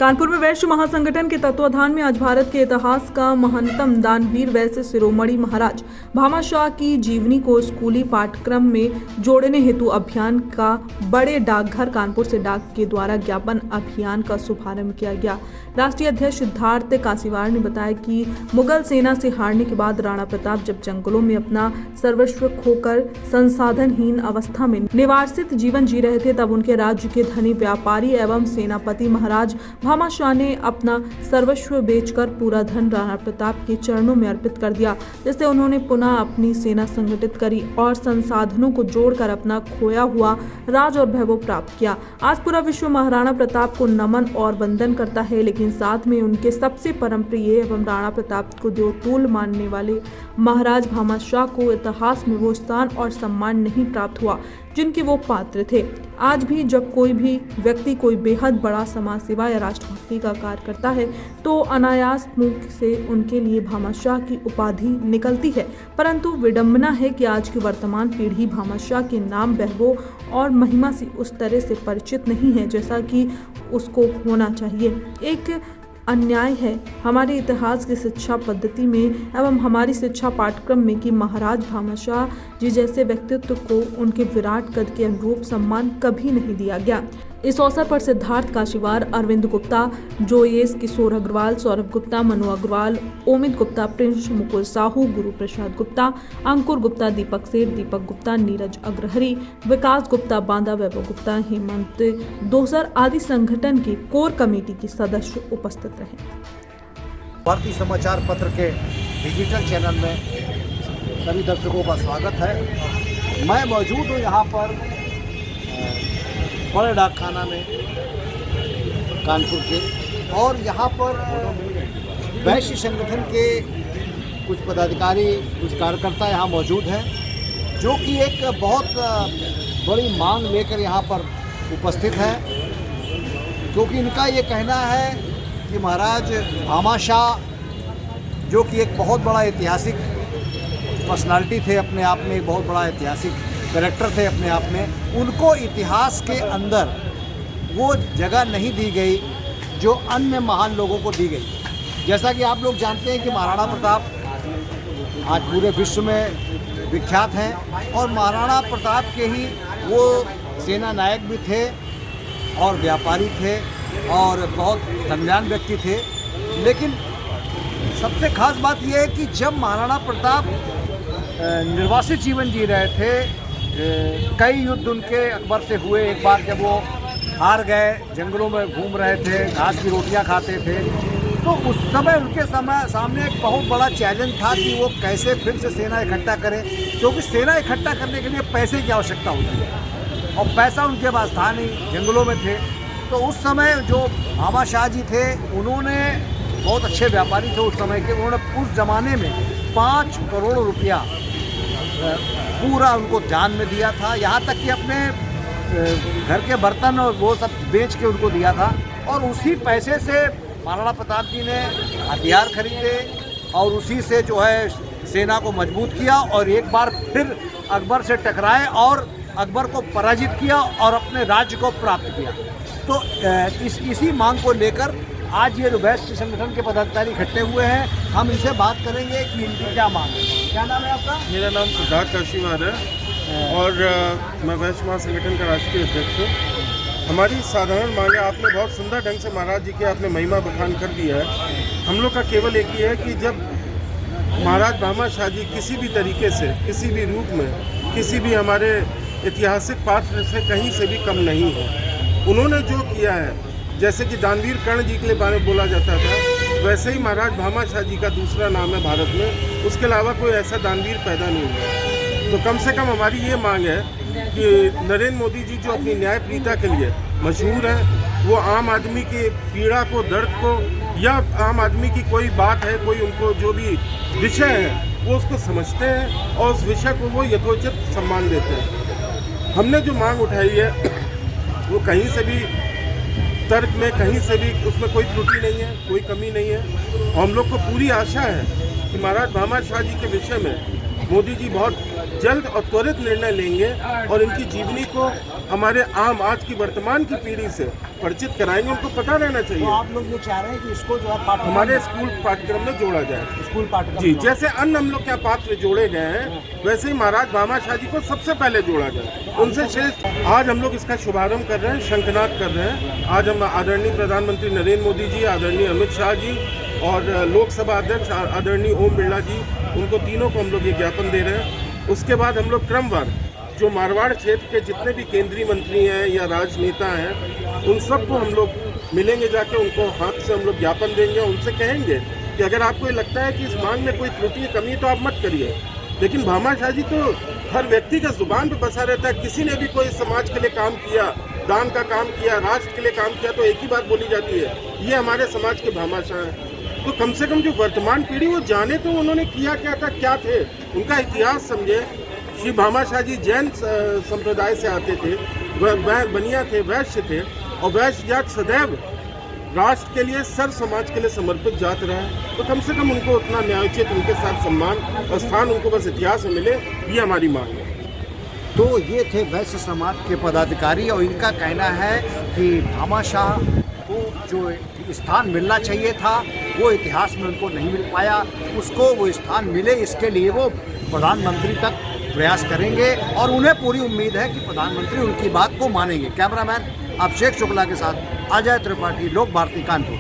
कानपुर में वैश्य महासंगठन के तत्वाधान में आज भारत के इतिहास का महानतम दानवीर वैश्य शिरोमणि महाराज भामाशाह की जीवनी को स्कूली पाठ्यक्रम में जोड़ने हेतु अभियान का बड़े डाकघर कानपुर से डाक के द्वारा ज्ञापन अभियान का शुभारंभ किया गया। राष्ट्रीय अध्यक्ष सिद्धार्थ कासीवाड़ ने बताया कि मुगल सेना से हारने के बाद राणा प्रताप जब जंगलों में अपना सर्वस्व खोकर संसाधनहीन अवस्था में निवासित जीवन जी रहे थे, तब उनके राज्य के धनी व्यापारी एवं सेनापति महाराज भामाशाह ने अपना सर्वस्व बेचकर पूरा धन राणा प्रताप के चरणों में अर्पित कर दिया, जिससे उन्होंने पुनः अपनी सेना संगठित करी और संसाधनों को जोड़कर अपना खोया हुआ राज और वैभव प्राप्त किया। आज पूरा विश्व महाराणा प्रताप को नमन और वंदन करता है, लेकिन साथ में उनके सबसे परम प्रिय एवं राणा प्रताप को देवतुल्य मानने वाले महाराज भामाशाह को इतिहास में वो स्थान और सम्मान नहीं प्राप्त हुआ जिनके वो पात्र थे। आज भी जब कोई भी व्यक्ति कोई बेहद बड़ा समाज सेवा या राष्ट्रभक्ति का कार्य करता है तो अनायास मुख से उनके लिए भामाशाह की उपाधि निकलती है, परंतु विडंबना है कि आज की वर्तमान पीढ़ी भामाशाह के नाम, वैभव और महिमा से उस तरह से परिचित नहीं है जैसा कि उसको होना चाहिए। एक अन्याय है हमारे इतिहास की शिक्षा पद्धति में एवं हमारी शिक्षा पाठ्यक्रम में कि महाराज भामाशाह जी जैसे व्यक्तित्व को उनके विराट कद के अनुरूप सम्मान कभी नहीं दिया गया। इस अवसर पर सिद्धार्थ कासीवाड़, अरविंद गुप्ता, जोयेश किशोर अग्रवाल, सौरभ गुप्ता, मनु अग्रवाल, ओमित गुप्ता, प्रिंस, मुकुल साहू, गुरु प्रसाद गुप्ता, अंकुर गुप्ता, दीपक सेठ, दीपक गुप्ता, नीरज अग्रहरी, विकास गुप्ता, बांदा, वैभव गुप्ता, हेमंत दोसर आदि संगठन की कोर कमेटी के सदस्य उपस्थित रहे। भारतीय समाचार पत्र के डिजिटल चैनल में सभी दर्शकों का स्वागत है। मैं मौजूद हूँ यहाँ पर बड़े डाकखाना में कानपुर के, और यहाँ पर वैश्य संगठन के कुछ पदाधिकारी, कुछ कार्यकर्ता यहाँ मौजूद हैं, जो कि एक बहुत बड़ी मांग लेकर यहाँ पर उपस्थित हैं, क्योंकि इनका ये कहना है कि महाराज भामाशाह जो कि एक बहुत बड़ा ऐतिहासिक पर्सनालिटी थे, अपने आप में एक बहुत बड़ा ऐतिहासिक कैरेक्टर थे अपने आप में, उनको इतिहास के अंदर वो जगह नहीं दी गई जो अन्य महान लोगों को दी गई। जैसा कि आप लोग जानते हैं कि महाराणा प्रताप आज पूरे विश्व में विख्यात हैं, और महाराणा प्रताप के ही वो सेना नायक भी थे और व्यापारी थे और बहुत धनवान व्यक्ति थे। लेकिन सबसे खास बात यह है कि जब महाराणा प्रताप निर्वासित जीवन जी रहे थे, कई युद्ध उनके अकबर से हुए। एक बार जब वो हार गए, जंगलों में घूम रहे थे, घास की रोटियां खाते थे, तो उस समय उनके सामने एक बहुत बड़ा चैलेंज था कि वो कैसे फिर से सेना इकट्ठा करें, क्योंकि सेना इकट्ठा करने के लिए पैसे की आवश्यकता होती है और पैसा उनके पास था नहीं, जंगलों में थे। तो उस समय जो भामाशाह जी थे, उन्होंने बहुत अच्छे व्यापारी थे उस समय के, उन्होंने उस ज़माने में 5 करोड़ रुपया पूरा उनको दान में दिया था। यहाँ तक कि अपने घर के बर्तन और वो सब बेच के उनको दिया था, और उसी पैसे से महाराणा प्रताप जी ने हथियार खरीदे और उसी से जो है सेना को मजबूत किया, और एक बार फिर अकबर से टकराए और अकबर को पराजित किया और अपने राज्य को प्राप्त किया। तो इसी मांग को लेकर आज ये वैश्य संगठन के पदाधिकारी इकट्ठे हुए हैं। हम इनसे बात करेंगे कि इनकी क्या मांग है। क्या नाम है आपका? मेरा नाम सिद्धार्थ कासीवाड़ है और मैं वैश्य महासंगठन का राष्ट्रीय अध्यक्ष हूँ। हमारी साधारण मांग है, आपने बहुत सुंदर ढंग से महाराज जी की आपने महिमा बखान कर दिया है। हम लोग का केवल एक ही है कि जब महाराज भामाशाह जी किसी भी तरीके से, किसी भी रूप में, किसी भी हमारे ऐतिहासिक पात्र से कहीं से भी कम नहीं है। उन्होंने जो किया है, जैसे कि दानवीर कर्ण जी के बारे में बोला जाता था, वैसे ही महाराज भामाशाह जी का दूसरा नाम है भारत में। उसके अलावा कोई ऐसा दानवीर पैदा नहीं हुआ। तो कम से कम हमारी ये मांग है कि नरेंद्र मोदी जी जो अपनी न्यायप्रियता के लिए मशहूर हैं, वो आम आदमी की पीड़ा को, दर्द को, या आम आदमी की कोई बात है, कोई उनको जो भी विषय है वो उसको समझते हैं और उस विषय को वो यथोचित सम्मान देते हैं। हमने जो मांग उठाई है वो कहीं से भी तर्क में, कहीं से भी उसमें कोई त्रुटि नहीं है, कोई कमी नहीं है। और हम लोग को पूरी आशा है कि महाराज भामाशाह जी के विषय में मोदी जी बहुत जल्द और त्वरित निर्णय लेंगे और इनकी जीवनी को हमारे आम आज की वर्तमान की पीढ़ी से परिचित कराएंगे। उनको पता रहना तो चाहिए। आप लोग ये चाह रहे हैं कि इसको जो है हमारे स्कूल पाठ्यक्रम में जोड़ा जाए। स्कूल पाठ्यक्रम जी, में जैसे अन्य हम लोग क्या पात्र जोड़े गए हैं, वैसे ही महाराज भामा शाह जी को सबसे पहले जोड़ा जाए, उनसे श्रेष्ठ। आज हम लोग इसका शुभारंभ कर रहे हैं, शंखनाद कर रहे हैं। आज हम आदरणीय प्रधानमंत्री नरेंद्र मोदी जी, आदरणीय अमित शाह जी और लोकसभा अध्यक्ष आदरणीय ओम बिरला जी, उनको तीनों को हम लोग ये ज्ञापन दे रहे हैं। उसके बाद हम लोग क्रमवार जो मारवाड़ क्षेत्र के जितने भी केंद्रीय मंत्री हैं या राजनेता हैं, उन सबको हम लोग मिलेंगे, जाके उनको हाथ से हम लोग ज्ञापन देंगे। उनसे कहेंगे कि अगर आपको ये लगता है कि इस मांग में कोई त्रुटि कमी तो आप मत करिए, लेकिन भामा शाह जी तो हर व्यक्ति का जुबान पे बसा रहता है। किसी ने भी कोई समाज के लिए काम किया, दान का काम किया, राष्ट्र के लिए काम किया, तो एक ही बात बोली जाती है, ये हमारे समाज के भामा शाह हैं। तो कम से कम जो वर्तमान पीढ़ी वो जाने तो उन्होंने किया क्या था, क्या थे, उनका इतिहास समझे। श्री भामा शाह जी जैन संप्रदाय से आते थे, वह बनिया थे, वैश्य थे, और वैश्य जात सदैव राष्ट्र के लिए, सर समाज के लिए समर्पित जात रहा है। तो कम से कम उनको उतना न्यायोचित उनके साथ सम्मान और स्थान उनको बस इतिहास में मिले, ये हमारी मांग है। तो ये थे वैश्य समाज के पदाधिकारी और इनका कहना है कि भामा शाह को जो स्थान मिलना चाहिए था वो इतिहास में उनको नहीं मिल पाया, उसको वो स्थान मिले, इसके लिए वो प्रधानमंत्री तक प्रयास करेंगे और उन्हें पूरी उम्मीद है कि प्रधानमंत्री उनकी बात को मानेंगे। कैमरामैन अभिषेक शुक्ला के साथ अजय त्रिपाठी, लोक भारती, कानपुर।